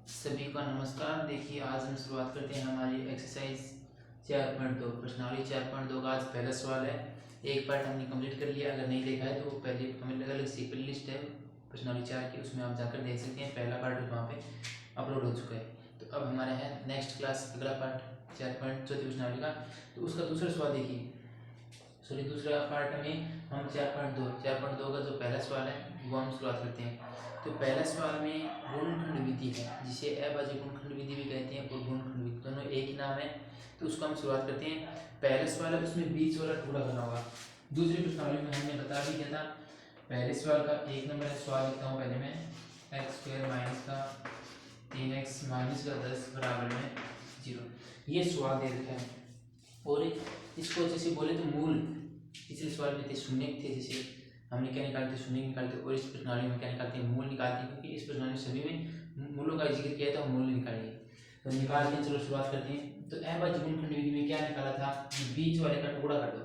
सभी को नमस्कार। देखिए, आज हम शुरुआत करते हैं हमारी एक्सरसाइज 4.2 प्रश्नावली 4.2 का आज पहला सवाल है। एक पार्ट हमने कंप्लीट कर लिया, अगर नहीं देखा है तो वो पहले हमें अलग अलग सी प्ले लिस्ट है प्रश्नावली 4 की, उसमें आप जाकर देख सकते हैं। पहला पार्ट वहाँ पे अपलोड हो चुका है। तो अब हमारा है नेक्स्ट क्लास अगला पार्ट 4.4 प्रश्नावली का। तो उसका दूसरा सवाल देखिए, सॉरी दूसरा पार्ट में हम 4.2 का जो पहला सवाल है वो हम शुरुआत करते हैं। तो पहला सवाल में गुणनखंड विधि है, जिसे अभाज्य गुणनखंड विधि भी कहते हैं और गुणनखंड विधि दोनों एक ही नाम है। तो उसको हम शुरुआत करते हैं। पहला सवाल है, उसमें बीच वाला टुकड़ा करना होगा। दूसरे प्रश्नावली में हमने बता भी दिया था। पहले सवाल का 1 नंबर है, सवाल लिखता हूँ पहले मैं। x² माइनस का 3x माइनस का 10 बराबर में 0, ये सवाल दे रखा है। और इसको जैसे बोले तो मूल पिछले सवाल में थे शून्य थे, जैसे हमने क्या निकालते शून्य निकालते, और इस प्रश्नावली में क्या निकालते हैं मूल निकालते हैं, क्योंकि इस प्रश्नावली में सभी में मूलों का जिक्र किया है तो हम मूल निकालेंगे। तो निकालते हैं, चलो शुरुआत करते हैं। तो अभाज्य गुणनखंड विधि में क्या निकाला था, बीच वाले का टुकड़ा कर दो।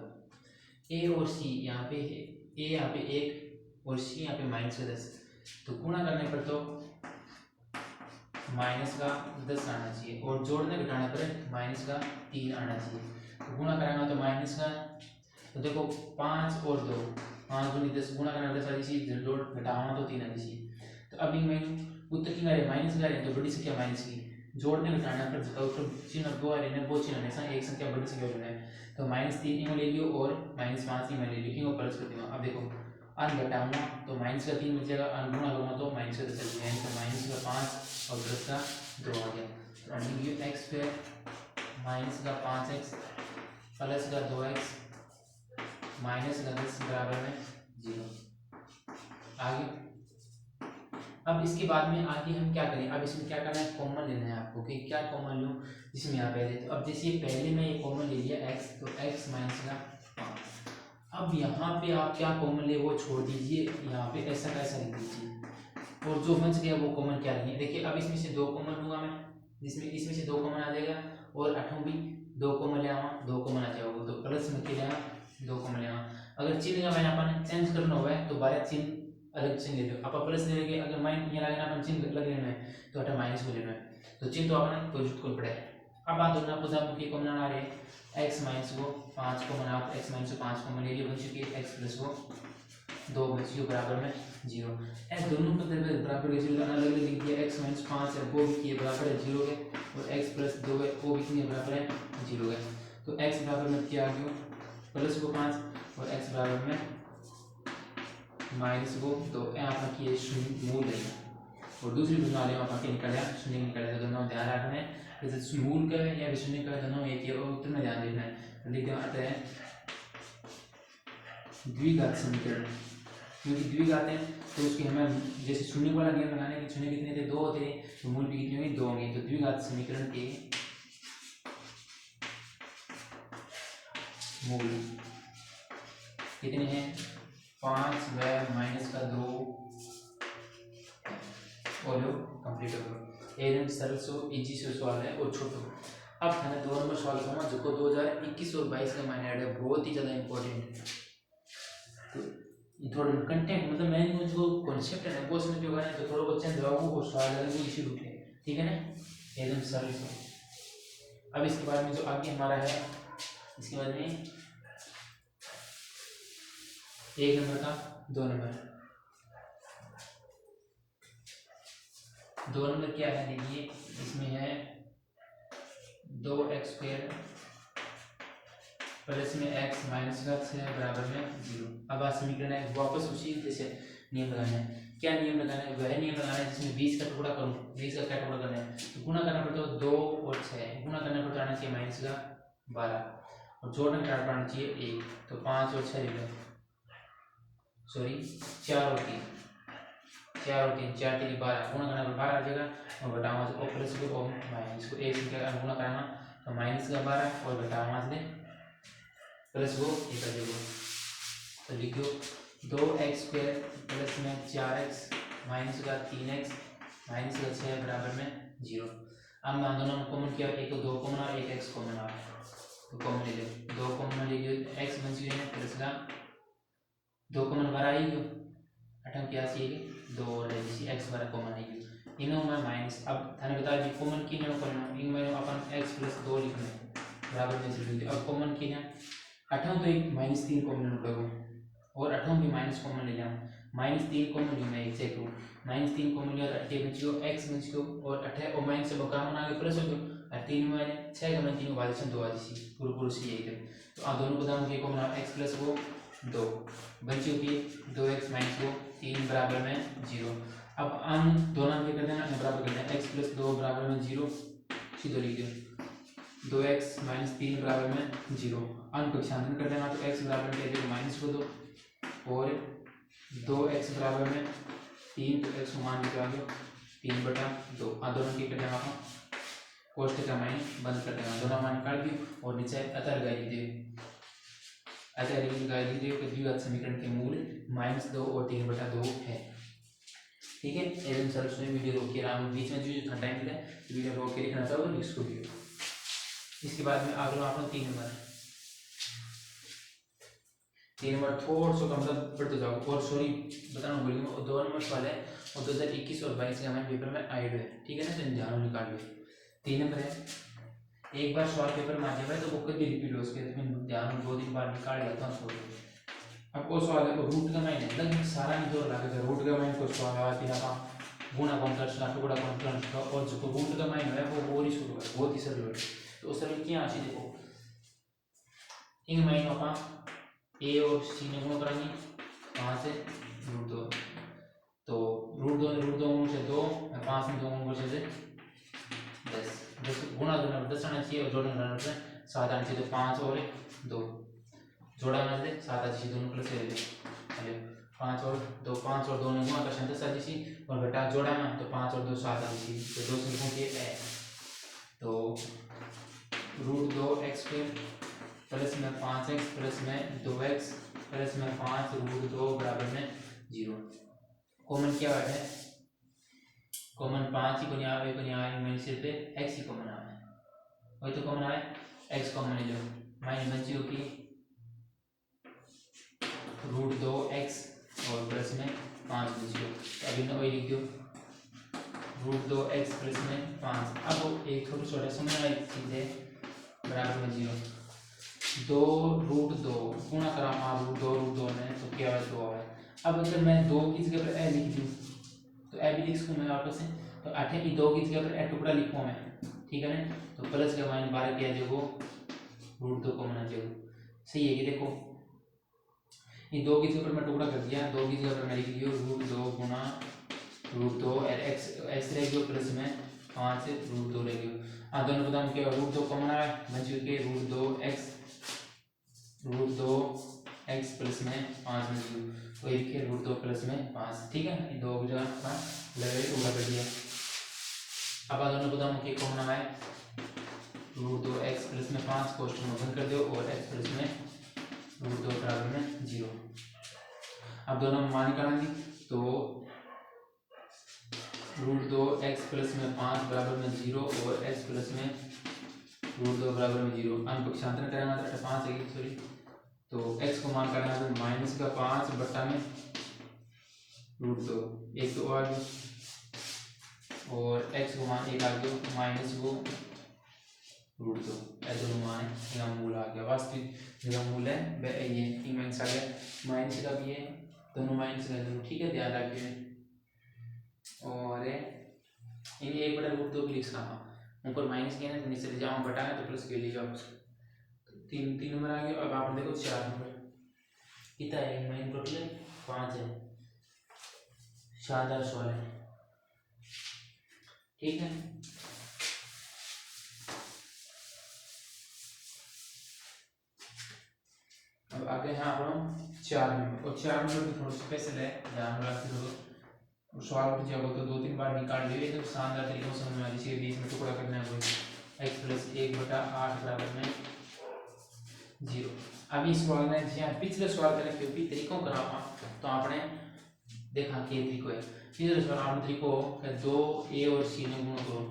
ए और सी यहाँ पे है, ए यहाँ पे 1 और सी यहाँ पे -10। तो गुणा करने पर तो माइनस का 10 आना चाहिए और जोड़ने घटाने पर माइनस का 3 आना चाहिए। तो गुणा कराना तो माइनस का, तो देखो 5 और 2, 5 दूनी 10, गुणा करना 10 आती चाहिए, जोड़ घटाना तो 3 आती चाहिए। तो अभी मैं उत्तर की गारे माइनस का रहे तो बड़ी संख्या माइनस की, जोड़ने घटाना पर उत्तर चिन्ह 2 आ रहे हैं, वो चिन्ह हमेशा एक संख्या बड़ी संख्या होना है। तो -3 इनको ले लियो और -5 इनको ले लियो, इनको प्लस कर दूंगा। अब देखो अन घटाऊंगा तो माइनस का 3 बच जाएगा, अन गुणा करूँगा तो माइनस का 10 बच जाएगा। तो माइनस का 5 और 10 का 2 आ गया। तो अंडर x² माइनस का 5x प्लस का 2x माइनस का 10 बराबर में 0। आगे अब इसके बाद में आगे हम क्या करें, अब इसमें क्या करना है, कॉमन लेना है आपको कि क्या कॉमन लूँ जिसमें यहाँ पहले। तो अब जैसे पहले मैं ये कॉमन ले लिया x, तो x माइनस का 5। अब यहाँ पे आप क्या कॉमन ले वो छोड़ दीजिए, यहाँ पे ऐसा का ऐसा लिख दीजिए और जो बच गया वो कॉमन क्या लेंगे। देखिए अब इसमें से 2 कॉमन लूँगा मैं, जिसमें इसमें से 2 कॉमन आ जाएगा और 8 भी 2 कॉमन ले आवा, 2 कॉमन आ जाएगा तो प्लस में क्या लेना 2 कॉमन ले आवा। अगर चिन्ह का मैंने अपन चेंज करना हुआ है तो 12 चिन्ह अलग चिन्ह ले लो। आप प्लस ले लेंगे, अगर माइन यहाँ लगाना अपन चिन्ह अलग लेना है तो अटा माइनस को लेना है, तो चिन्ह तो अपन कोई जरूरत को पड़े। अब बात होना पूछा मुख्य कॉमन आ रहे हैं x माइनस को 5 को मना, आप x माइनस को 5 को ले लिए, बन चुकी है x प्लस को 2 बची बराबर में 0। ऐसे दोनों को बराबर अलग अलग लिख दिया, x माइनस 5 है वो भी किए बराबर है 0 के, और x प्लस 2 है वो भी किए बराबर है 0 के। तो x बराबर में क्या आ गया प्लस को 5 और x बराबर में माइनस को 2, यहाँ पर किए शून्य मूल है। और दूसरी प्रश्नावली में आपके निकला शून्य निकला, तो दोनों ध्यान रखना है, जैसे मूल का है या शून्य का दोनों एक ही, और उत्तर में ध्यान देना है। लिख आता है द्विघात समीकरण, क्योंकि द्विघात है तो उसकी हमें जैसे शून्य वाला नियम लगाने के शून्य कितने थे 2 होते हैं, तो मूल भी कितने होंगे 2 होंगे। तो द्विघात समीकरण के मूल कितने हैं 5 व माइनस का 2 और कंप्लीट हो गया। एकदम सरल सो इजी से सवाल है और छोटो। अब मैंने 2 नंबर सवाल करूँगा जो 2021 और 22 का मायने है, बहुत ही ज़्यादा इंपॉर्टेंट है। तो थोड़ा कंटेंट मतलब मैंने जो कॉन्सेप्ट है ना वो समझ होगा ना, तो थोड़ा बहुत चेंज होगा वो सवाल है वो इसी रूप है, ठीक है ना, एकदम सरल से। अब इसके बाद में जो आगे हमारा है, इसके बाद में 1 नंबर का 2 नंबर 2 नंबर क्या है देखिए, इसमें है 2x² प्लस में x माइनस का 6 बराबर में 0। अब आज समीकरण है वापस उसी जैसे नियम लगाना है। क्या नियम लगाना है, वह नियम लगाना है जिसमें 20 का टुकड़ा करूँ, 20 का क्या टुकड़ा करना है, तो गुणा करना पड़ता है 2 और 6, गुणा करने पर आना चाहिए माइनस का 12 और जोड़ने का आना चाहिए 1, तो 5 और 6 ले लो, सॉरी 4 और 3, 4 3 12, गुणा करने पर 12 आ जाएगा और घटाओ से प्लस को और माइनस को 1 संख्या गुणा कराना तो माइनस का 12 और घटाओ से प्लस वो एक आ जाएगा। तो लिखो 2x² प्लस में 4x माइनस का 3x माइनस का 6 बराबर में 0। अब मान दोनों कॉमन किया, एक 2 कॉमन और एक x कॉमन आ, तो कॉमन ले लो, 2 कॉमन ले लो, x बन चुके हैं प्लस का 2 कॉमन बारह आई क्यों 8 क्या सी 2 और x बारह कॉमन आई, इन्हों में माइनस अब थाने बता दी कॉमन की ना करना इन में अपन x + 2 लिखना है बराबर में से लिख अब कॉमन की ना 8 तो एक -3 कॉमन उठाओ और 8 भी माइनस कॉमन ले जाओ -3 कॉमन ली मैं चेक करूं -3 कॉमन लिया 8 बचियो x बचियो और 8 और माइनस से बकामन आगे प्लस हो गयो 3 में 6 का 3 वाले 2 आदि सी पूरा सी है तो आ दोनों पदार्थ के कॉमन x + वो 2 बचियो की 2x - वो 3 बराबर में 0 अब अन दोनों के कर देना बराबर कर देना x + 2 बराबर में 0 सीधे लिख दो 2x - 3 बराबर में 0 अन को शांतन कर देना तो x बराबर में -2 और 2x बराबर में 3 तो x को मान निकाल दो 3/2 आ दोनों की कर देना कोष्टक का मान बंद कर देना दोनों मान निकाल दिए और नीचे अतः लगा दीजिए कि द्विघात समीकरण के मूल -2 और 3/2 है। ठीक है एवं सर उसमें वीडियो रोक के आराम बीच में जो टाइम मिला है वीडियो रोक के लिखना चाहो तो इसको भी इसके बाद में आगे आप लोग 3 नंबर थोड़ा सा मतलब बढ़ते जाओ और सॉरी बताना भूल गया 2 नंबर सवाल है और 2021 और 22 के हमारे पेपर में आए हुए ठीक है ना तो ध्यान निकाल लो 3 नंबर है एक बार सवाल पेपर में आ जाए तो वो कभी रिपीट हो उसके तो ध्यान 2-3 बार निकाल लेता हूँ अब वो सवाल है रूट का माइन लगभग सारा नहीं जोर लगा रूट का माइन को सवाल आया फिर आप गुणा कौन करना टुकड़ा कौन करना और जो रूट का माइन है वो और ही शुरू है बहुत ही सरल है तो सरल क्या आशी देखो इन माइन आप a और c ने गुणा करेंगे 5 से √2 तो √2 से 2 और 5 में 2 गुणा से 10 गुणा करना 10 आना चाहिए और जोड़ना करना 7 आना चाहिए तो 5 और 2 जोड़ा में से 7 आ चाहिए दोनों प्लस ले ले 5 और 2 5 और 2 ने गुणा कर 10 आ चाहिए और घटा जोड़ा में तो 5 और 2 7 आ चाहिए तो 2 से गुणा किए तो √2x² प्लस में 5x प्लस में 2x प्लस में 5 √2 बराबर में 0 कॉमन क्या है कॉमन 5 ही को नहीं आए में सिर्फ x ही कॉमन आए वही तो कॉमन आए x कॉमन ले लो माइनस में 0 की √2x और प्लस में 5 बचियो अभी ना वही लिख दो √2x प्लस में 5 अब एक थोड़ा छोटा समझना एक चीज है बराबर में 0 2 √2 गुणा करा √2 में तो क्या है 2 है अब अगर मैं 2 की जगह पर a लिख दूं तो a भी लिख सकूं मैं वापस से तो 8 की 2 की जगह पर a टुकड़ा लिखूं मैं ठीक है ना तो प्लस का माइनस 12 किया देखो √2 को मना देखो सही है कि देखो ये 2 की जगह पर मैं टुकड़ा कर दिया 2 की जगह पर मैं लिख दिया √2 गुणा √2 और x रह गया प्लस में 5 से √2 रह गया दोनों पता हम क्या √2 कॉमन आया बच के √2x प्लस में 5 में 0 तो एक है √2 प्लस में 5 ठीक है ये दो जगह का लगे उड़ा कर दिया अब दोनों पता हम क्या कॉमन आया √2x प्लस में 5 को बंद कर दो और x प्लस में √2 बराबर में 0 अब दोनों मान निकालेंगे तो √2x प्लस में 5 बराबर में 0 और x प्लस में √2 बराबर में 0 अंक पक्षांतर करना तो 5 है सॉरी तो x को मान करना है माइनस का 5 बटा में √2 एक तो आ गया और x को मान एक आ गया माइनस वो √2 ऐसे दोनों मान यहाँ मूल आ गया वास्तविक जो मूल है वह ये इन माइनस आ गया माइनस का भी है दोनों माइनस का दोनों ठीक है ध्यान रखिए और इन 1/√2 भी लिख सकता ऊपर माइनस किया ना नीचे ले जाओ बटा है तो प्लस के ले जाओ तीन नंबर आ गया अब आप देखो 4 नंबर कितना है माइन टोटल 5 है शानदार सवाल है ठीक है अब आगे हैं आप लोग 4 नंबर और 4 नंबर भी थोड़ा स्पेशल है ध्यान रखते रहो सवाल उठ जाओ तो 2-3 बार निकाल लिए तो शानदार तरीकों से समझ आ जाए बीच में टुकड़ा करना है x प्लस 1/8 बराबर में 0 अब इस सवाल में जी पिछले सवाल का क्योंकि तरीकों करा तो आपने देखा के तरीको है पिछले सवाल आपने तरीको है 2 a और c ने गुणा करो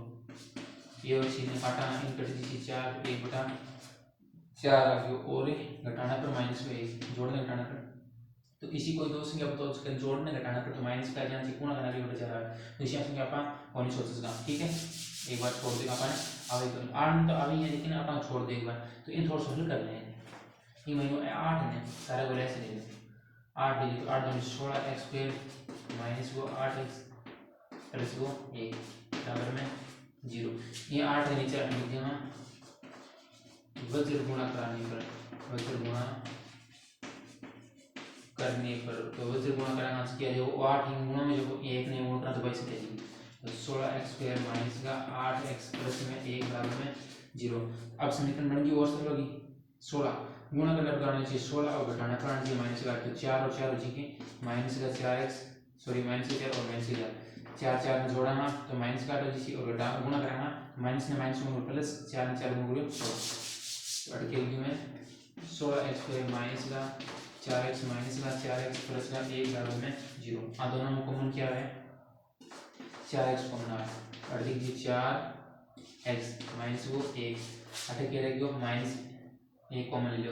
a और c ने काटा इन कट दी 4 1/4 आ गया और घटाना पर -1 जोड़ने घटाना पर तो इसी कोई दो संख्या बताओ उसके जोड़ने घटाने पर तो माइनस का जाना चाहिए गुणा करना के बचा रहा है तो इसी संख्या अपन और नहीं सोच सकता। ठीक है, एक बार छोड़ देगा अपन आगे कर आठ तो अभी है लेकिन अपन छोड़ दे एक बार तो इन थोड़ा सा हल कर लें। ये महीनों 8 है सारा को ऐसे ले लो 8 ले लो तो 8 दूनी 16x² माइनस वो 8x प्लस वो 1 बराबर में 0। ये 8 के नीचे लिख देंगे वज्र गुणा करने पर वज्र गुणा करने पर तो वज्र गुणा कराना क्या है वो 8 ही गुणा में जब 1 ने गुणा करा तो वैसे करेंगे तो 16x² माइनस का 8x प्लस में 1 बराबर में 0। अब समीकरण बन गई और सरल होगी 16 गुणा करने पर करना चाहिए 16 और घटाना करना चाहिए माइनस का तो 4 और 4 हो जाएंगे माइनस का 4x सॉरी माइनस का 4 और माइनस का 4 4 में जोड़ाना तो माइनस का हो जाएगी और घटा गुणा कराना माइनस ने माइनस में प्लस 4 में 4 में गुणा तो अटके में 16x² माइनस का 4x माइनस का 4x प्लस का 1 बराबर में 0। हाँ दोनों में कॉमन क्या है 4x कॉमन आ रहा है 4x माइनस वो 1 अटके रहेगा माइनस 1 कॉमन ले लो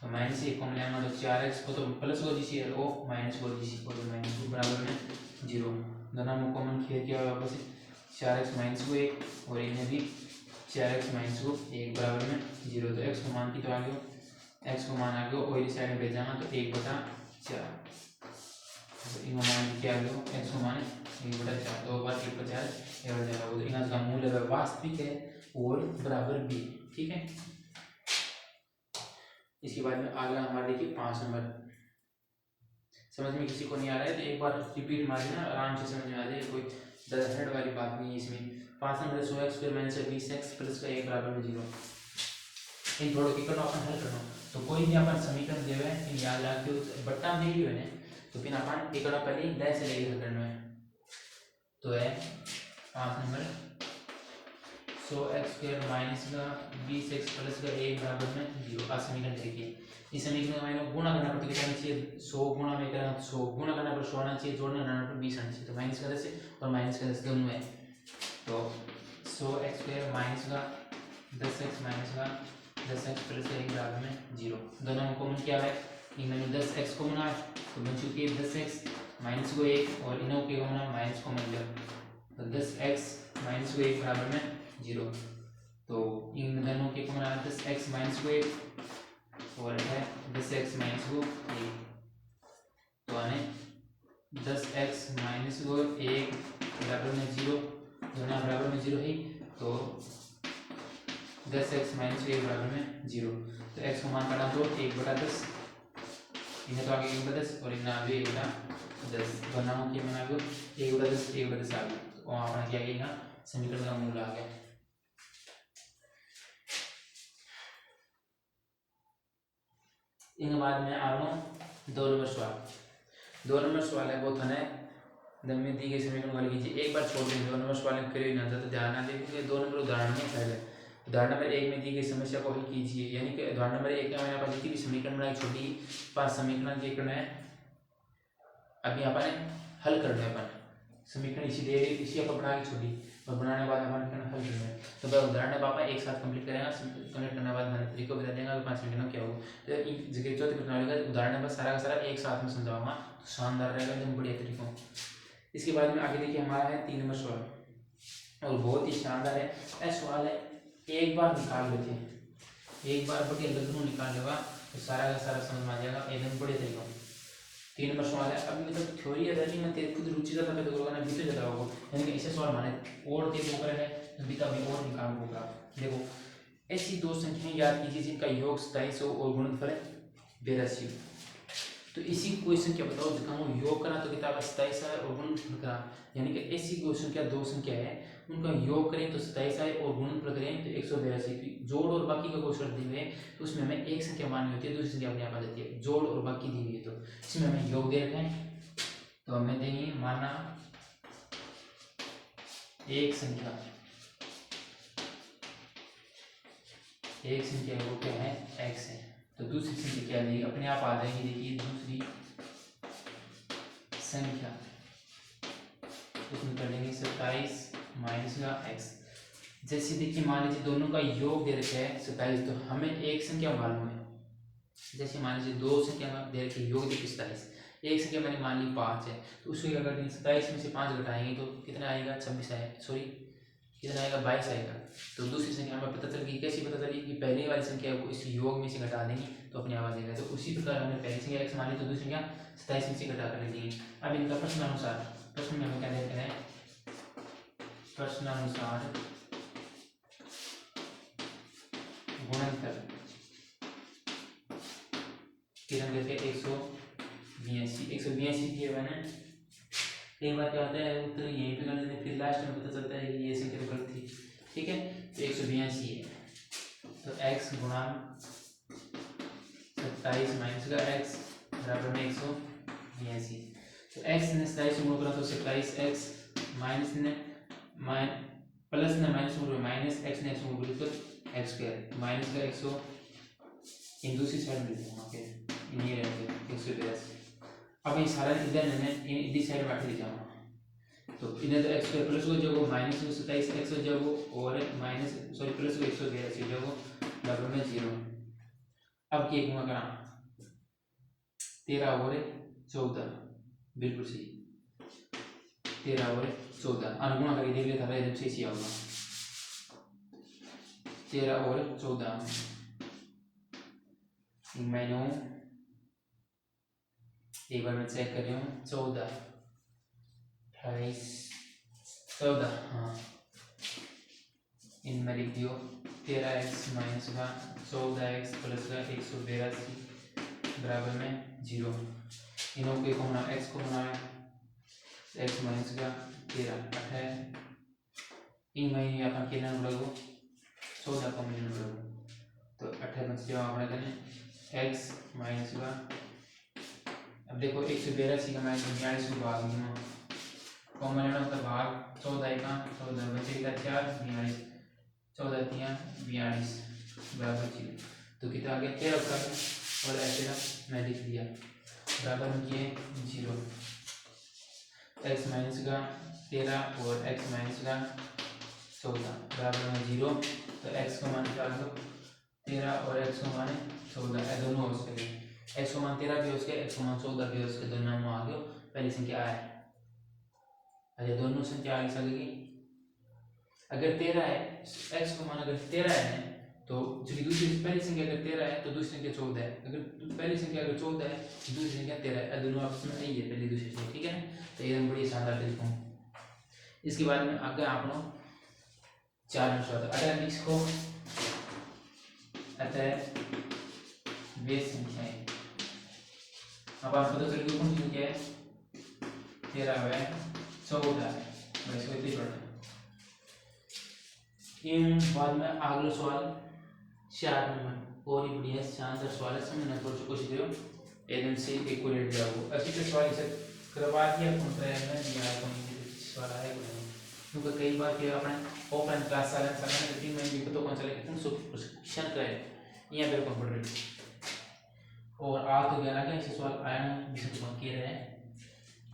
तो माइनस 1 कॉमन लेना तो 4x को तो प्लस हो जी वो माइनस हो जी और माइनस को बराबर में 0। दोनों में कॉमन किया क्या होगा वापस 4x माइनस को 1 और इन्हें भी 4x माइनस को 1 बराबर में 0। तो x को मान की तो आ गया x को मान आ गया और इस साइड में भेज जाना तो 1/4 तो इनका मान क्या आ गया x को मान 1/4 दो बार 1/4 ये हो जाएगा वो इनका का मूल्य वास्तविक है और बराबर b। ठीक है, इसके बाद में अगला हमारे देखिए 5 नंबर समझ में किसी को नहीं आ रहा है तो एक बार रिपीट मार देना आराम से समझ में आ जाए कोई दरअसल वाली बात नहीं है इसमें। 5 number 16x² minus 20x plus का 1 बराबर में 0 इन थोड़ो की कटो अपन हल करना तो कोई भी अपन समीकरण देवे इन याद रखते हो बट्टा दे ही है तो फिर अपन एक पहले डैश से लेके हल करना है तो है 5 नंबर 100x² माइनस का 20x प्लस का 1 बराबर में 0 का समीकरण देखिए इस समीकरण में गुणा करना पड़ता है चाहिए 100 गुणा में करना 100 गुणा करना पर 100 आना चाहिए जोड़ना करना पर 20 आना चाहिए तो माइनस का 10 और माइनस का 10 दोनों है तो 100x² माइनस का 10x माइनस का 10x प्लस का 1 बराबर में 0। दोनों में कॉमन क्या है इनमें 10x कॉमन है तो बन चुकी है 10x माइनस को 1 और इनों के कॉमन है माइनस कॉमन लिया तो 10x माइनस को 1 बराबर में 0। तो इन दोनों के कॉमन है 10x माइनस को 1 और है 10x माइनस को 1 तो आने 10x माइनस को 1 बराबर में 0 दोनों बराबर में 0 है तो 10x माइनस 1 बराबर में 0 तो x को मान काटा तो 1/10 इन्हें तो आगे 1/10 और इन्हें आगे 1/10 दोनों के मान आगे 1/10 1/10 आ गया तो वहाँ अपना क्या गया समीकरण का मूल आ गया। इनके बाद में आ रहा हूँ 2 नंबर सवाल 2 नंबर सवाल है बहुत है में दी गई समीकरण वाली कीजिए एक बार छोड़ देंगे 2 नंबर सवाल करिए ना तो ध्यान ना देंगे 2 नंबर उदाहरण में पहले उदाहरण नंबर 1 में दी गई समस्या को हल कीजिए यानी कि उदाहरण नंबर 1 में मैंने पास जितनी भी समीकरण बनाई छोटी 5 समीकरण के करना है अभी अपन हल करना है अपन समीकरण इसी दे इसी अपन बना के छोटी और बनाने के बाद अपन हल करना है तो भाई उदाहरण पापा एक साथ कंप्लीट करेंगे कंप्लीट करने के बाद मैंने तरीको बता देंगे कि 5 समीकरण क्या हो तो जगह चौथी प्रणाली का उदाहरण बस सारा का सारा एक साथ में समझाऊंगा तो शानदार रहेगा एकदम बढ़िया तरीकों। इसके बाद में आगे देखिए हमारा है 3 नंबर सवाल और बहुत ही शानदार है ऐसा सवाल है एक बार निकाल लेते एक बार बढ़िया लग्न निकाल लेगा तो सारा का सारा समझ में आ जाएगा एकदम बढ़िया तरीका। 3 नंबर सवाल है अभी मतलब थ्योरी है रनिंग में तेरे खुद रुचि ज्यादा मैं तो करूंगा ना बीते ज्यादा होगा यानी कि ऐसे सवाल माने और दे वो करे है बीता भी और निकाल होगा। देखो ऐसी दो संख्याएं याद कीजिए जिनका योग 2700 और गुणनफल 82। तो इसी क्वेश्चन क्या बताओ दिखाऊं योग करा तो किताब 27 है और गुणनफल करा यानी कि ऐसी दो संख्या है उनका योग करें तो 27 है और गुणनफल करें तो 182। जोड़ और बाकी का क्वेश्चन दी हुए तो उसमें हमें एक संख्या माननी होती है दूसरी संख्या अपने आप आ जाती है जोड़ और बाकी दी हुई है तो इसमें हमें योग दे रखे हैं तो हमें देंगे माना एक संख्या वो क्या है x है तो दूसरी संख्या क्या देगी अपने आप आ जाएगी देखिए दूसरी संख्या उसमें कर लेंगे 27 माइनस का x। जैसे देखिए मान लीजिए दोनों का योग दे रखा है 27 तो हमें एक संख्या मालूम है जैसे मान लीजिए दो संख्या में दे रखी योग देखिए 27, एक संख्या मैंने मान ली 5 है, तो उसको क्या करते हैं 27 में से 5 घटाएंगे तो कितना आएगा 26 आएगा, सॉरी कितना आएगा 22 आएगा। तो दूसरी संख्या हमें पता चल गई, कैसी पता चली कि पहले वाली संख्या को इस योग में से घटा देंगे तो अपने आप आ जाएगा। तो उसी प्रकार हमने पहली संख्या x मान ली तो दूसरी संख्या 27 में से घटा कर ले लेंगे। अब इनका प्रश्नानुसार, प्रश्न में हमें क्या देखना है, प्रश्नानुसार गुणनफल फिर हम देखते हैं 182 किए मैंने। कई बार क्या होता है उत्तर यहीं पे कर देते हैं, फिर लास्ट में पता चलता है कि ये संख्या गलत थी। ठीक है, तो 182 है, तो x गुणा 27 माइनस का x बराबर में 182। तो x ने 27 से गुणा करा तो 27x माइनस ने प्लस ने माइनस में माइनस x ने x में गुणा तो x स्क्वायर माइनस का 100 इन दूसरी साइड में लिखूंगा, फिर ये रहेगा 182। अब ये सारा इधर मैंने इधर साइड में ले जाऊंगा, तो इधर तो x स्क्वायर प्लस हो जाएगा माइनस 27x हो जाएगा और माइनस सॉरी प्लस 182 हो जाएगा बराबर में 0। अब क्या गुणा करा 13 और 14, बिल्कुल सही 13 और 14 अनुगुणा करके देख लेता है जब से होगा 13 और 14 मैंने एक बार मैं चेक कर रही हूँ 14 28 14 हाँ इनमें लिख दियो 13x माइनस का 14x प्लस का 182 बराबर में 0। इनों को होना x को होना है x माइनस का 13 है इनमें ये अपन कितना लगो 14 को मिलने लगो तो 28 से आप करें x माइनस का, अब देखो 182 का माइनस 42 को भाग में कॉमन लेना होता भाग 14 का 14 बचेगा 4 42 14 3 42 बराबर 0। तो कितना आ गया 13 का और ऐसे ना मैं लिख दिया बराबर में किए 0। x माइनस का 13 और x माइनस का 14 बराबर में 0। तो x को मान निकाल दो 13 और x को माने 14 दोनों हो सके x को मान 13 भी हो सके x को मान 14 भी हो सके, दोनों में आ गए पहली संख्या है। अरे दोनों संख्या आगे चलेगी, अगर 13 है x को मान अगर 13 है तो चलिए दूसरी पहली संख्या अगर 13 है तो दूसरी संख्या 14 है, अगर पहली संख्या अगर 14 है तो दूसरी संख्या 13 है, दोनों आपस में यही है पहली दूसरी संख्या। ठीक है, तो एकदम बड़ी शानदार तरीका है। इसके बाद में आगे आप लोग 4 अनुसार अगर इसको अतः वे संख्याएं अब आप पता चल गया कौन सी संख्या है 13 है 14 है बस इतनी पढ़ना। इन बाद में अगला सवाल 4 नंबर और ही बढ़िया शानदार सवाल है, समझना थोड़ी कोशिश करो एकदम से एक्यूरेट जाओ। ऐसे तो सवाल इसे करवा दिया कौन सा है मैं दिया कौन सवाल आया क्योंकि कई बार के अपने ओपन क्लास सारे सारे टीम में भी पता कौन चले कौन सा प्रशिक्षण करे यहाँ पे कौन पढ़ रही और आ तो गया ना क्या ऐसे सवाल आया ना जिसे तो कह रहे हैं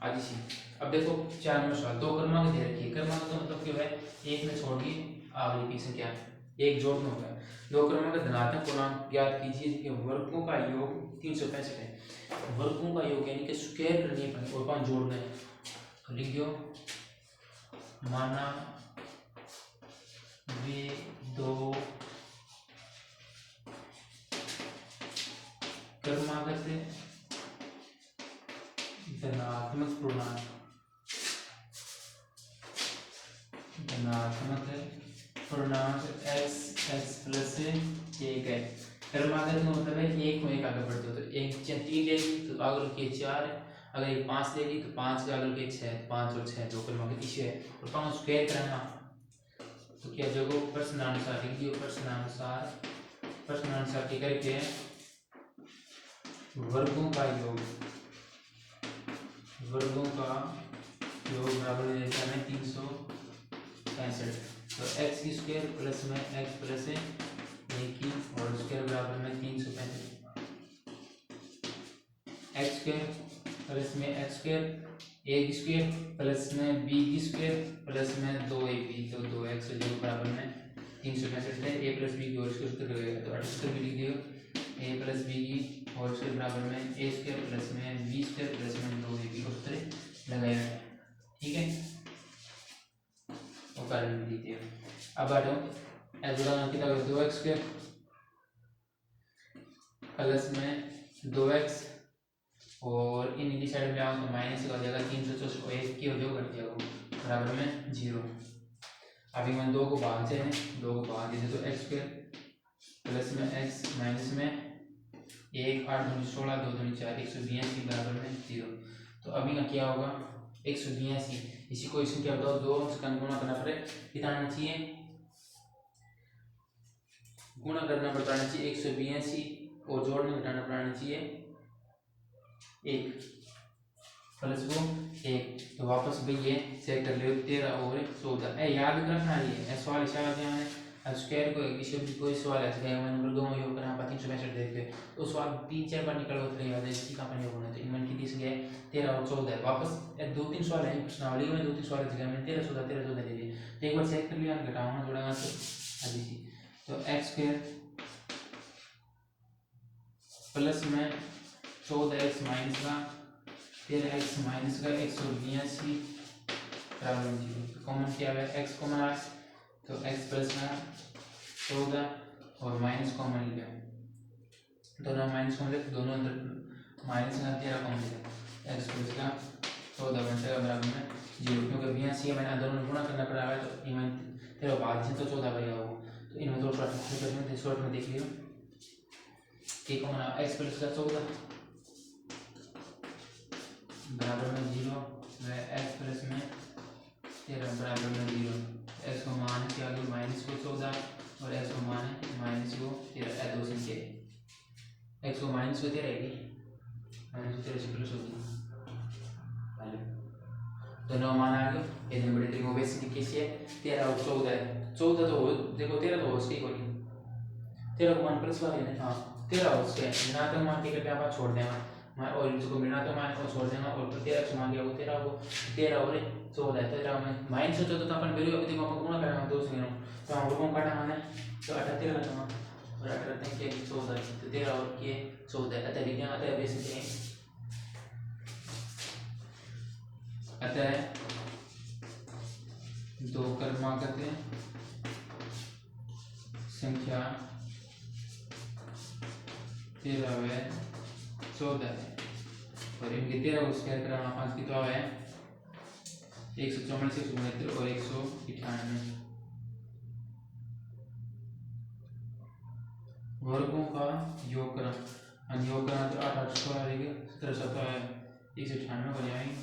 आज इसी। अब देखो 4 नंबर सवाल 2 क्रमांक दे रखी है, क्रमांक का मतलब क्या है एक में छोड़ दी आगे की संख्या एक जोड़ना होगा। 2 क्रमांक का धनात्मक पूर्णांक ज्ञात कीजिए जिनके वर्गों का योग 365 है, वर्गों का योग यानी कि स्क्वायर करनी है और 5 जोड़ना है तो लिख दो माना वे 2 क्रमांक से धनात्मक पूर्णांक x प्लस 1 है। क्रमांक का मतलब है एक को एक आगे बढ़ते हो तो एक 3 लेगी तो आगे के 4 है, अगर एक 5 लेगी तो 5 के आगे के 6 5 और 6 2 क्रमांक इसे है और 5 स्क्वायर करना तो क्या जगह प्रश्नानुसार लिख दियो प्रश्नानुसार के करके वर्गों का योग बराबर हो जाता है 365 तो x की स्क्वायर प्लस में x प्लस 1 की और स्क्वायर बराबर में 365 x स्क्वायर प्लस में x स्क्वायर a की स्क्वायर प्लस में b की स्क्वायर प्लस में 2ab तो 2x जो बराबर में 365 है a प्लस b की और स्क्वायर तो 78 भी लिख दियो ए प्लस बी की होल स्क्वायर बराबर में ए स्क्वायर प्लस में बी स्क्वायर प्लस में 2ab उस तरह लगाया है। ठीक है, और कारण में दी थी। अब आटो जुड़ा कितना 2x स्क्वायर प्लस में 2x और इन साइड में आओ तो माइनस का हो जाएगा 364 को 1 की हो जाएगा घट जाएगा बराबर में 0। अभी मैं 2 को भाग से हैं 2 को भाग दे तो x स्क्वायर प्लस में x माइनस में 1 8 दूनी 16 2 दूनी 4 182 बराबर में 0। तो अभी का क्या होगा 182 इसी को इसमें क्या बताओ 2 का गुणा करना पड़े कितना आना चाहिए गुणा करना पड़ता है 182 और जोड़ने घटाना पड़ना चाहिए 1 प्लस वो 1। तो वापस भी ये चेक कर लियो 13 और 14 याद रखना है ये सवाल इशारा दिया है स्क्वायर को कोई सवाल है मैं नंबर 2 योग करना 365 देखते तो सवाल 3-4 बार निकल होते रही है इसी का अपन योग होना तो इनमें की दिस गए 13 और 14 है वापस 2-3 सवाल है प्रश्नावली में 2-3 सवाल जगह में 13 14 ले लिए तो एक बार चेक कर लिया घटाऊंगा जोड़ेगा तो अभी सी तो x स्क्वायर प्लस में 14x माइनस का 13x माइनस का 182 बराबर 0। कॉमन क्या है x कॉमन आ तो x प्लस में 14 और माइनस कॉमन लिया दोनों माइनस कॉमन ले दोनों अंदर माइनस का 13 कॉमन लिया x प्लस का 14 बन जाएगा बराबर में 0 क्योंकि 82 मैंने दोनों गुणा करना पड़ा है तो इनमें 13 भाग से तो 14 बनेगा वो तो इनमें तो शॉर्ट में देख लियो कि कॉमन x प्लस का 14 बराबर में 0 x प्लस में 13 बराबर में 0 x को मान क्या आ गया माइनस को 14 और x को मान है माइनस को 13 दो संख्या x को माइनस को 13 है माइनस को 13 से प्लस होगी दोनों मान आ गए ये दिन बड़े तरीकों वैसे कैसे 13 और 14 है 14 तो देखो 13 तो हो उसकी कोई 13 को मान प्लस वाले ने हाँ 13 हो उसके ऋणात्मक मान के पे आप छोड़ देना और इसको ऋणात्मक मान को छोड़ देना और 13 को मान लिया वो 13 को 13 और 14 है 13 में माइनस 14 तो अपन वैल्यू अभी देखो हम गुणा करेंगे 2 से गिनो तो हम गुणा काटा माने तो 78 लगाना और 18 के 14 तो 13 और के 14 अतः विज्ञान अतः वैसे हैं अतः 2 क्रमांक संख्या 13 है 14 है और इनके 13 को स्क्वायर कराना 5 की तो है 164 और 198 वर्गों का योग करा योग करना तो 8 8 16 रहेगा 17 17 है 198 हो जाएंगे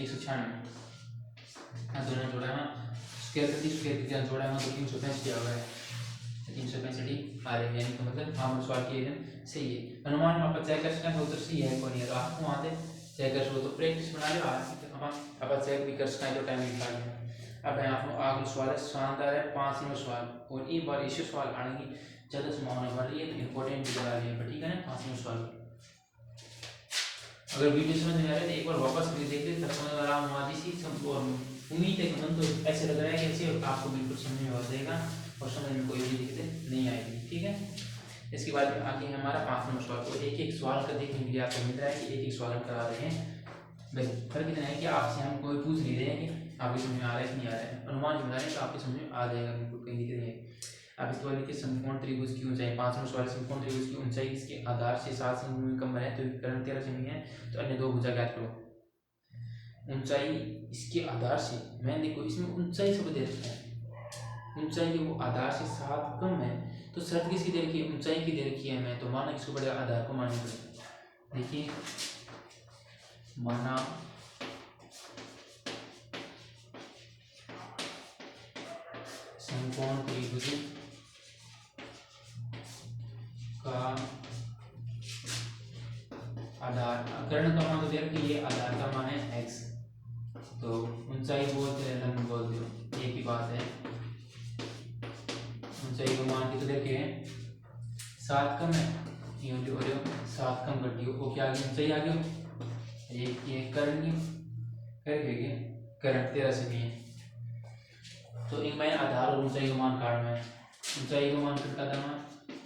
196 दोनों जोड़ाना स्क्वायर करती स्क्वायर की जान जोड़ाना तो 365 आ गया 365 आ रहे हैं यानी कि मतलब हम सवाल किए हैं सही है अनुमान में आप चेक कर सकते हैं उत्तर सही है कोई नहीं तो आपको वहां से चेक कर सकते हो तो प्रैक्टिस बना लो आप चेक भी कर सकते हैं तो टाइम निकाल लें। अब है आप आगे सवाल है शानदार है 5 नंबर सवाल और एक बार इसी सवाल आने की ज़्यादा संभावना बढ़ रही है तो इम्पोर्टेंट भी बता रही है ठीक है ना 5 नंबर सवाल अगर वीडियो समझ में आ रहा है तो एक बार वापस भी देख ले तब समझ आ रहा हूँ आदि सी और उम्मीद है कि मन तो ऐसे लग रहा है कि ऐसे आपको बिल्कुल समझ में आ जाएगा और समझ में कोई भी दिक्कत नहीं आएगी ठीक है। इसके बाद आगे हमारा 5 नंबर सवाल को एक एक सवाल का देखने के लिए आपको मिल रहा है कि एक एक सवाल करा रहे हैं बस फर्क इतना है कि आपसे हम कोई पूछ नहीं रहे हैं कि आपकी समझ में आ रहा है कि नहीं आ रहा है अनुमान बता रहे हैं तो आपकी समझ में आ जाएगा बिल्कुल कहीं दिक्कत नहीं है। अब इस सवाल के समकोण त्रिभुज की ऊंचाई 5 नंबर सवाल समकोण त्रिभुज की ऊंचाई इसके आधार से 7 सेमी कम है तो विकर्ण 13 सेमी है तो अन्य दो भुजा ज्ञात करो। ऊंचाई इसके आधार से मैं देखो इसमें ऊंचाई सब दे रखा है ऊंचाई जो वो आधार से 7 कम है तो शर्त किसकी दे रखी है ऊंचाई की दे रखी है मैं तो माना किसको पड़ेगा आधार को मानना पड़ेगा। देखिए माना समकोण त्रिभुज का आधार कर्ण का मान तो दे रखी है आधार का मान है x तो ऊंचाई बोलते हैं लंब बोलते हो एक ही बात है ऊंचाई का मान कितने के 7 कम है ये जो 7 कम कर दियो वो क्या आ गया ऊंचाई आ गया एक ये कर्ण करके कर्ण 13 सेमी है तो एक मैं आधार और ऊंचाई का मान काटना है ऊंचाई का मान कितना देना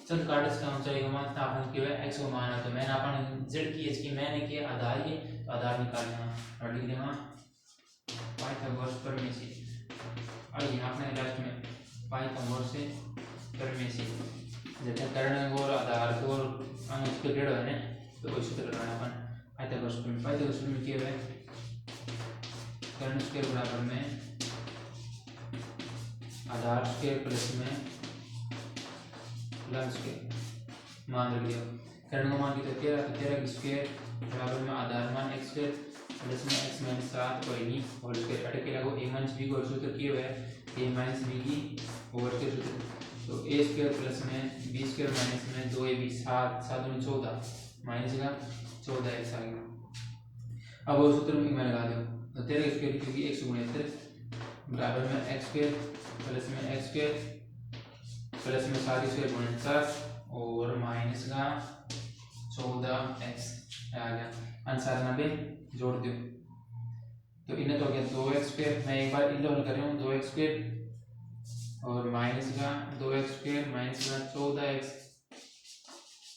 चंद कार्ड्स का ऊंचाई का मान था अपन के x को मान है तो मैंने अपन z की h की मैंने किया आधार ये तो आधार निकालना और लिख देना पाइथागोरस प्रमेय से और यहाँ अपने लास्ट में पाइथागोरस से प्रमेय से जैसे कर्ण और आधार को हम उसके डेढ़ है ना तो कोई सूत्र लगाना अपन पाइथागोरस प्रमेय किया हुआ है कर्ण स्क्वायर बराबर में आधार स्क्वायर प्लस में लंब स्क्वायर मान रख दिया कर्ण का मान की तो 13 की स्क्वायर बराबर में आधार मान x स्क्वायर प्लस में x माइनस 7 और इन्हीं होल स्क्वायर अटके लगो a माइनस b को सूत्र किए हुए है a माइनस b की होल स्क्वायर सूत्र तो a स्क्वायर प्लस में b स्क्वायर माइनस में 2ab 7 7 और 14 माइनस का 14x आ गया। अब वो सूत्र में मैं लगा दो तो 13 स्क्वायर क्योंकि 169 बराबर में x स्क्वायर प्लस में x स्क्वायर प्लस में 7 स्क्वायर गुणन 4 और माइनस का 14x आ गया आंसर 90 जोड़ दो तो इन्हें तो हो गया 2x स्क्वायर मैं एक बार इधर हल कर रहा हूँ 2x स्क्वायर और माइनस का 2x स्क्वायर माइनस का 14x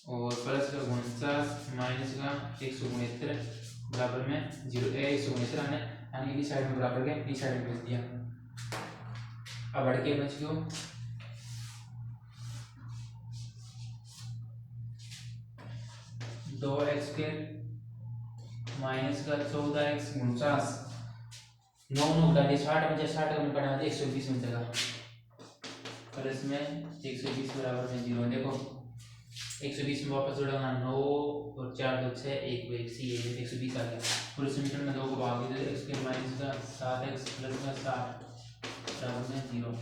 और प्लस का 49 माइनस का 169 बराबर में 0 169 आने यानी इस साइड में बराबर के इस साइड में भेज दिया। अब बढ़ के बच गयो 2x स्क्वायर माइनस का 14x 49 9 9 घटा 60 बचे 60 का निकालना है 120 में जगह प्लस में 120 बराबर में 0 देखो 120 में वापस जोड़ना 9 और 4 2 6 1 1 सी 120 आ गया पूरे समीकरण में 2 को भाग दे x के माइनस का 7x प्लस का 60 बराबर में 0।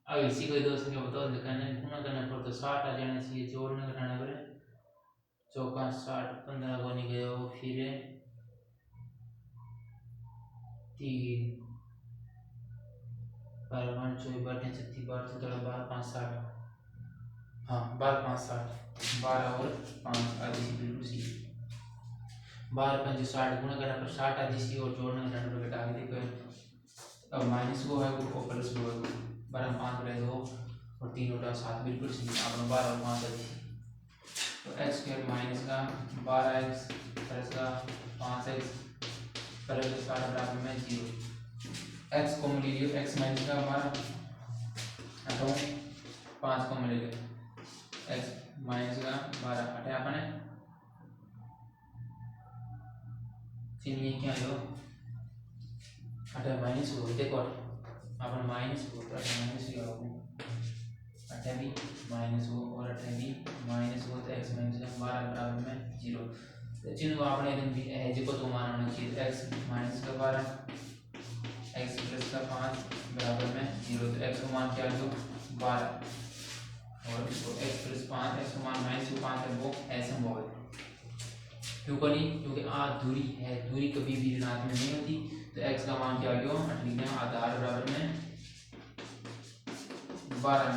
अब इसी को दो संख्या बताओ दिखाने गुणा करना पर तो 60 आ जाना चाहिए जोड़ना घटाना पड़े चौका 60 15 को नहीं गए फिर 3 12 24 12 36 12 17 12 5 60 हाँ 12 5 60 12 और 5 आधी सी बिल्कुल सी 12 5 60 गुणा करना पर 60 आधी सी और जोड़ना घटाना पर घटा के देखो अब माइनस को है वो प्लस को है 12 5 रहे 2 और 3 उठा 7 बिल्कुल सही आपने 12 और 5 आधी तो x स्क्वायर माइनस का 12x प्लस का 5x प्लस का 60 बराबर में 0 x को ले लियो x माइनस का 12 हटाओ 5 को ले लियो x माइनस का 12 हटाया अपने चलिए क्या लो हटाया माइनस हो देखो अपन माइनस हो तो माइनस ही आओगे 8 भी माइनस हो और 8 भी माइनस हो तो x माइनस का 12 बराबर में 0 तो चिन्ह को आपने एकदम भी है जी को तो मान होना चाहिए x माइनस का 12 x प्लस का 5 बराबर में 0 तो x का मान क्या है 12 और इसको x प्लस 5 x का मान माइनस 5 है वो असंभव है क्यों नहीं क्योंकि दूरी है दूरी कभी भी ऋणात्मक नहीं होती तो x का मान क्या आ गया लिखना आधार बराबर में 12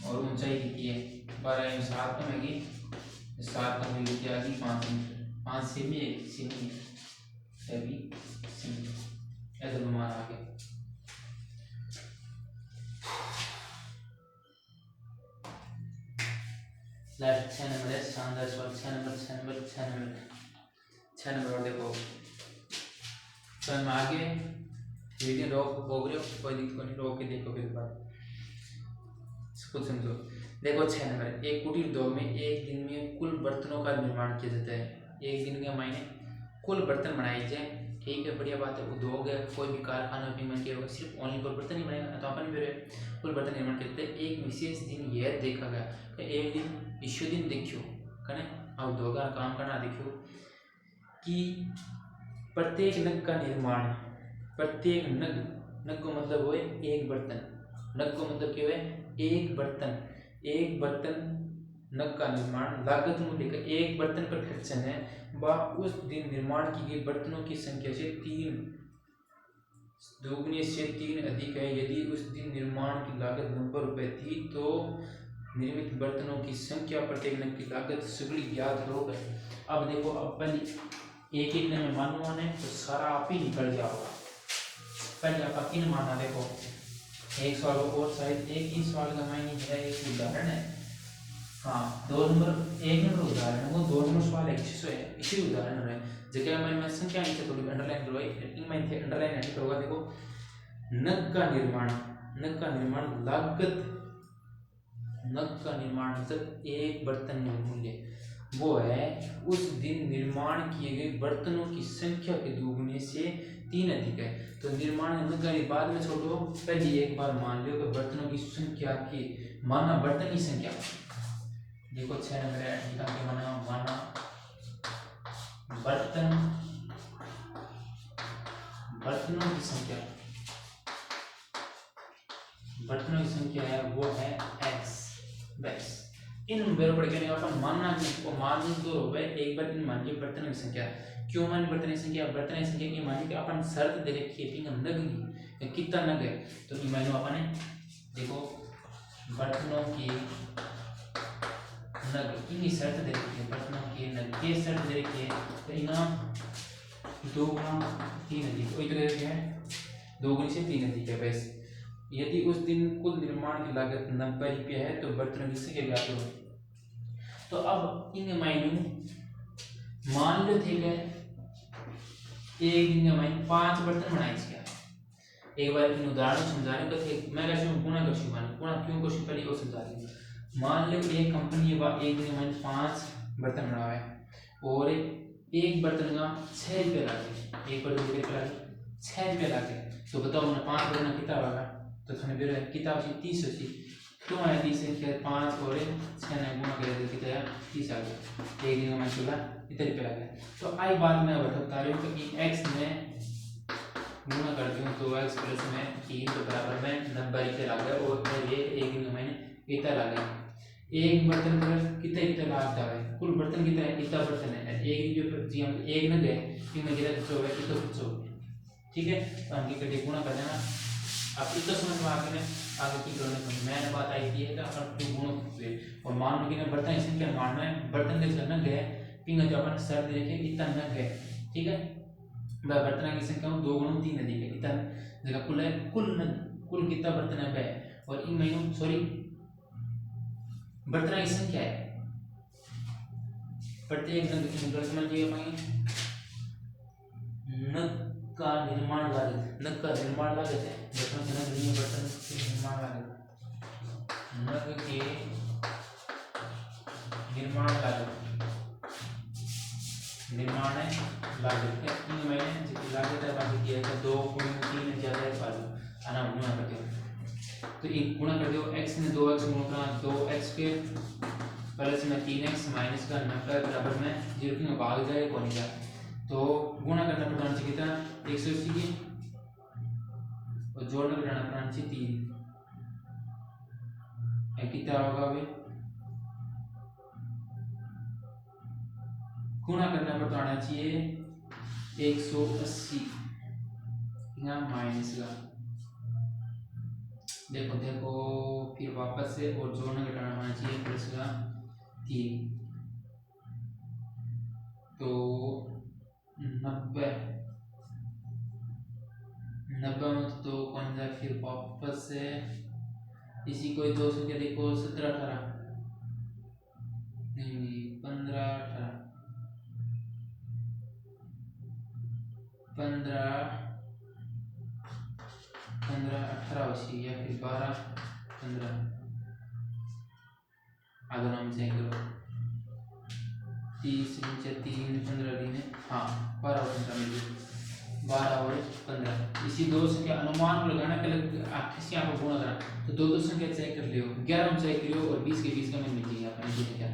और ऊंचाई कितनी है 12 में 7 कम है 7 कम है क्या आ गई 5 मीटर 5 सेमी अभी ऐसा मान आ गया। लास्ट 6 नंबर है शानदार सवाल 6 नंबर और देखो तो हम आगे वीडियो रोक बोल रहे हो कोई दिक्कत नहीं रोक के देखो फिर बात कुछ समझो देखो 6 नंबर एक कुटीर उद्योग में एक दिन में कुल बर्तनों का निर्माण किया जाता है एक दिन के महीने कुल बर्तन बनाए जाए ठीक है बढ़िया बात है उद्योग है कोई भी कारखाना निर्माण किया होगा सिर्फ ओनली कुल बर्तन ही बनेगा तो अपन भी कुल बर्तन निर्माण करते हैं एक विशेष दिन यह देखा गया कि एक दिन ईश्वर दिन देखियो कने अब उद्योग का काम करना देखियो कि प्रत्येक नग का निर्माण प्रत्येक नग को मतलब हुए एक बर्तन नग को मतलब क्या है एक बर्तन नग का निर्माण लागत मूल्य का एक बर्तन पर खर्चन है वह उस दिन निर्माण की गई बर्तनों की संख्या से 3 दोगुने से 3 अधिक है यदि उस दिन निर्माण की लागत 90 रुपये थी तो निर्मित बर्तनों की संख्या प्रत्येक नग की लागत सगड़ी ज्ञात रो है। अब देखो अपन एक एक में मानना है तो सारा आप ही निकल जाओगा पहले आप इन मानना देखो एक सवाल और शायद एक ही सवाल का मायने है, एक उदाहरण है। हाँ, 1 नंबर उदाहरण है, वो 2 नंबर सवाल है, इसी उदाहरण है जगह में संख्या नीचे थोड़ी अंडरलाइन करवाई, इनमें थे अंडरलाइन ऐड करवा देखो। नग का निर्माण मतलब एक बर्तन में मूल्य वो है उस दिन निर्माण किए गए बर्तनों की संख्या के दोगुने से 3 अधिक है। तो निर्माण बाद में छोड़ो, पहले एक बार मान लो कि बर्तनों की संख्या की माना बर्तन की संख्या देखो 6 नंबर है, माना बर्तनों की संख्या है वो है x। बस इन बराबर करने का अपन मानना कि मान दो हो गए, एक बार इन मान लिया बर्तनों की संख्या, क्यों मान बर्तन की संख्या की मान के अपन शर्त दे रखी है पिंग नग कितना नग है, तो ई मानो अपन देखो बर्तनों की नग इनकी शर्त दे रखी है, बर्तनों की नग के शर्त दे रखी है, तो इना 2 गुना 3 अधिक वही तो दे रखी है, 2 गुना से 3 अधिक है। बस यदि उस दिन कुल निर्माण की लागत 90 रुपया है तो बर्तनों की संख्या ज्ञात हो। तो अब इन मायनू मान लो ठीक है एक दिन में 5 बर्तन बनाए इसके, एक बार इन उदाहरण समझाने को थे मैं कैसे गुणा कर शुरू गुणा क्यों को पहले वो समझा दी। मान लो एक कंपनी एक दिन में 5 बर्तन बना है और एक बर्तन का 6 रुपये लागे, एक बर्तन कितने लागे 6 रुपये लागे, तो बताओ ना 5 बर्तन कितना होगा, तो थाने बेरो किताब से 30 होती, क्यों आया 30 से 5 और 6 ने गुणा करे तो कितना 30 आ गया, एक दिन में चला इतने रुपये लगे। तो आई बात मैं बता रही हूँ कि x में गुणा करती हूँ तो x प्लस में 3 तो बराबर में 90 रुपये लगे और ये एक दिन में इतना लगे। एक बर्तन पर कितना लाभ है, कुल बर्तन कितना है, इतना बर्तन है, एक रुपये जी हम एक न गए इनमें कितना खर्च हो गया, इतना खर्च हो गया, ठीक है। तो हम की गुणा कर देना, अब इतना समझ में आगे की करने मैंने बात आई थी है कि अपन क्यों गुणा करते हैं और मान लो कि बर्तन इसमें क्या मानना है, बर्तन के जितना न गए पिंग जो अपन सर देखे इतना न गए, ठीक है। बर्तन की संख्या 2 गुना 3 अधिक है, इतना जगह कुल है, कुल कितना बर्तन है वह, और इन महीनों सॉरी बर्तन की संख्या है प्रत्येक नग समझ लिया नग का निर्माण लागत, नग का निर्माण लागत है बर्तन के नग नहीं बर्तन के निर्माण लागत, नग के निर्माण लागत है इन महीने जितनी लागत है बाकी दिया है 2 गुणा 3 ज्यादा है पालो आना गुणा करते हो, तो एक गुणा कर दो x में 2x गुणा 2x के प्लस में 3x माइनस का 90 बराबर में 0 की भाग जाए कौन जा, तो गुणा करना पड़ता है कितना 180 की और जोड़ना घटाना पड़ना चाहिए 3 है, कितना होगा भाई गुणा करना पड़ता आना चाहिए 180 यहाँ माइनस का देखो फिर वापस से और जोड़ना घटाना होना चाहिए प्लस का 3, तो 90 में तो कौन सा फिर वापस से इसी को 200 के देखो 17 18 नहीं 15 18 या फिर 12 15 आगे नाम चेक करो 30 नीचे 3 15 दिन हाँ 12 और 15 इसी दो संख्या अनुमान लगाना के किसी आप गुणा करना, तो दो संख्या चेक कर लियो 11 में चेक करियो और 20 के 20 का में मिल जाएगा अपने को क्या,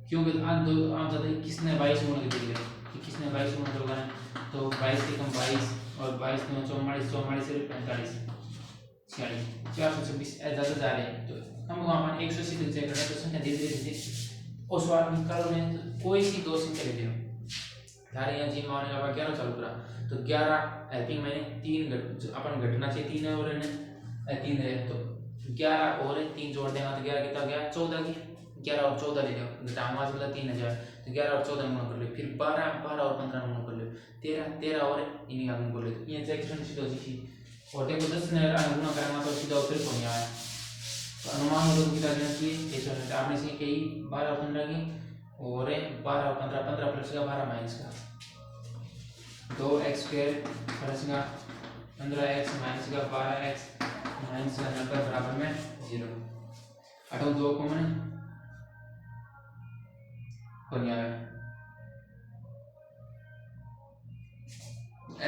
क्योंकि आज दो आप ज्यादा किसने 22 गुणा कर दिया कि किसने 22 गुणा कर लगाना, तो 22 के कम 22 और 22 में 44 44 से 45 46 426 ज्यादा जा रहे हैं, तो हम वहां पर 180 तक चेक करना है, तो संख्या धीरे धीरे उस बार निकालो में कोई सी दो संख्या ले लियो, धारे यहाँ जी माने का 11 चालू करा तो 11 आई थिंक मैंने 3 अपन घटना से 3 और 3 है, तो 11 और 3 जोड़ देगा तो 11 कितना हो गया 14 की 11 और 14 ले लो घटाओ मतलब 3000, तो 11 और 14 गुणा कर लो, फिर 12 और 15 गुणा कर लो 13 और इन्हीं आगे बोले ये चेक करने से तो जी और देखो 10 ने गुणा करेंगे तो सीधा उत्तर कौन आया। तो अनुमान हो तो कितना देना चाहिए 100 आपने से कई 12 15 की और 12 15 15 प्लस का 12 माइनस का 2x स्क्वायर प्लस का 15x माइनस का 12x माइनस का 90 बराबर में 0 अटो 2 कॉमन कौन आया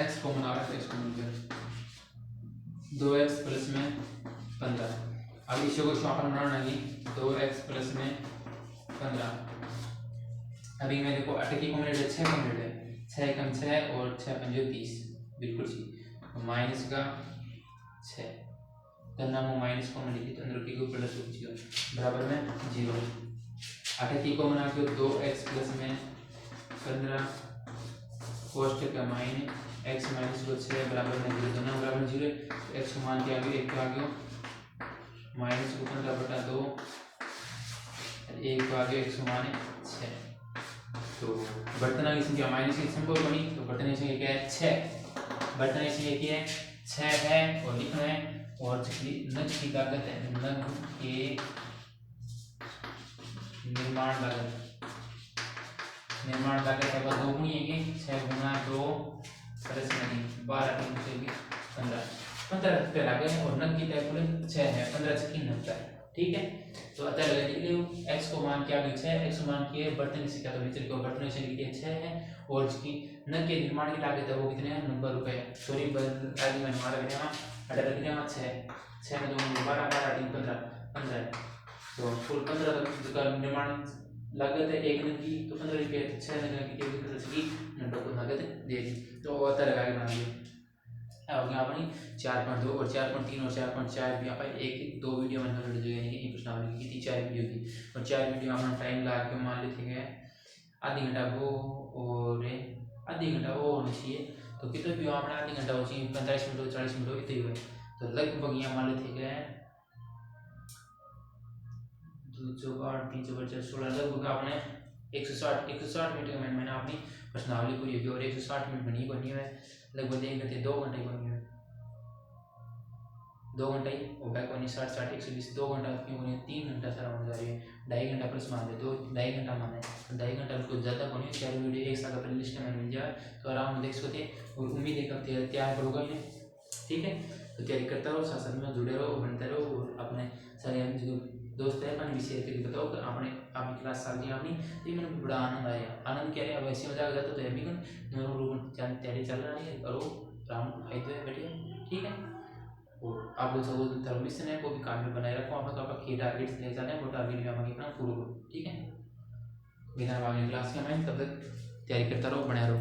x कॉमन आ रहा है x कॉमन कर 2x प्लस में 15 अब इसे को अपन बनाना है 2x प्लस में 15 अभी मैं देखो 8 की कॉमन है 6 कॉमन है 6 कम 6 और 6 पंजे 30 बिल्कुल ठीक माइनस का 6 करना वो माइनस कॉमन लिखी तो अंदर की को प्लस हो जाएगा बराबर में 0 8 की कॉमन आके 2x प्लस में 15 कोष्ट का माइनस x माइनस को 6 बराबर में 0 दोनों बराबर 0 x को मान के आगे 1 को आगे माइनस को 15 बटा 2 1 को आगे x को माने 6 तो बर्तन की संख्या माइनस की संभव बनी तो बर्तन की संख्या क्या है 6 बर्तन की संख्या क्या है 6 है और लिखना है और नग की ताकत है नग के निर्माण ताकत है 2 गुणी है कि 6 गुना 2 प्लस नहीं 12 3 से भी 15 रुपये लगे और नग की ताकत 6 है 15 से 3 90 है ठीक है। तो अतः लिख लो x को मान के आगे 6 x को मान के बर्तन की संख्या तो भीतर को बर्तन की संख्या 6 है और इसकी नग के निर्माण की लागत है वो कितने हैं 90 रुपए सॉरी आगे मैं हमारा गया 18 कितने 6 में 2 12 12 3 15 15 तो कुल 15 तक का निर्माण लागत है एक नग की तो 15 रुपये 6 नग की कितनी 90 को लागत दे दी तो अतः लगाए बना दिए अब यहाँ अपनी 4.2 और 4.3 और 4.4 भी यहाँ एक 2 वीडियो मैंने अपलोड की यानी कि प्रश्नावली की थी 4 वीडियो की और 4 वीडियो अपना टाइम लगा के मान लेते हैं आधी घंटा वो और आधी घंटा वो होना चाहिए तो कितने भी अपना आधी घंटा हो चाहिए 45 मिनट हो 40 मिनट हो इतने हुए तो लगभग यहाँ मान लेते हैं 2 4 8 3 4 16 लगभग आपने 160 मिनट का मैंने अपनी प्रश्नावली पूरी होगी और 160 मिनट बनी है लगभग 1 घंटे 2 घंटे बनी है 2 घंटे ही हो गया कोई 60 60 120 2 घंटा क्यों बनी 3 घंटा सारा होने जा रही है 2.5 घंटा प्लस मान ले 2.5 घंटा माने 2.5 घंटा कुछ ज़्यादा बनी 4 वीडियो एक साथ अपनी लिस्ट में मिल जाए तो आराम से देख सकते और उम्मीद है कि तैयार करोगे इन्हें ठीक है। तो तैयारी करता रहो साथ साथ में जुड़े रहो बनते रहो और अपने सारे जो दोस्त है अपने विषय के बताओ कि आपने आपकी क्लास साल की अपनी तो मैंने बड़ा आनंद आया आनंद क्या है अब ऐसे मजा आ जाता तो भी तैयारी चल रही है करो राम भाई तो है बैठिए ठीक है और आप लोग सब थर्मिशन है वो भी काम बनाए रखो आप तो आपका टारगेट्स ले जाना है वो टारगेट में आगे अपना पूरा करो ठीक है बिना आगे क्लास के मैं तब तक तैयारी करता रहो बना रहो।